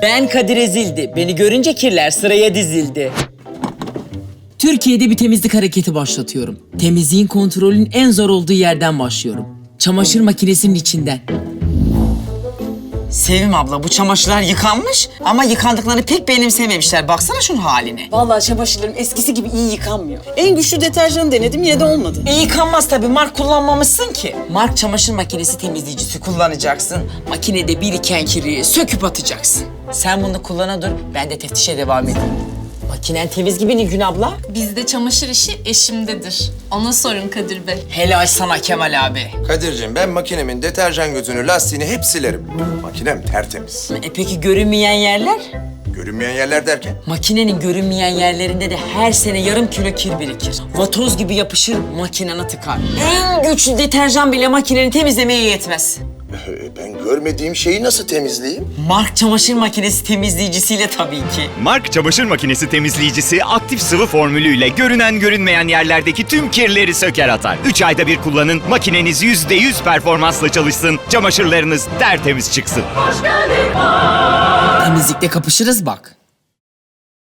Ben Kadir ezildi. Beni görünce kirler sıraya dizildi. Türkiye'de bir temizlik hareketi başlatıyorum. Temizliğin kontrolün en zor olduğu yerden başlıyorum. Çamaşır makinesinin içinden. Sevim abla, bu çamaşırlar yıkanmış ama yıkandıklarını pek benimsememişler. Baksana şunun haline. Vallahi çamaşırlarım eskisi gibi iyi yıkanmıyor. En güçlü deterjanı denedim, yine de olmadı. Yıkanmaz tabii. Mark kullanmamışsın ki. Mark çamaşır makinesi temizleyicisi kullanacaksın. Makinede biriken kiri söküp atacaksın. Sen bunu kullana dur, ben de teftişe devam edeyim. Makinen temiz gibi Nilgün abla. Bizde çamaşır işi eşimdedir. Ona sorun Kadir Bey. Helal sana Kemal abi. Kadir'cim ben makinemin deterjan gözünü, lastiğini hep silerim. Makinem tertemiz. Peki görünmeyen yerler? Görünmeyen yerler derken? Makinenin görünmeyen yerlerinde de her sene yarım kilo kir birikir. Vatoz gibi yapışır, makinene tıkar. En güçlü deterjan bile makineni temizlemeye yetmez. Ben görmediğim şeyi nasıl temizleyeyim? Mark çamaşır makinesi temizleyicisiyle tabii ki. Mark çamaşır makinesi temizleyicisi aktif sıvı formülüyle görünen görünmeyen yerlerdeki tüm kirleri söker atar. 3 ayda bir kullanın, makineniz %100 performansla çalışsın, çamaşırlarınız tertemiz çıksın. Temizlikte kapışırız bak.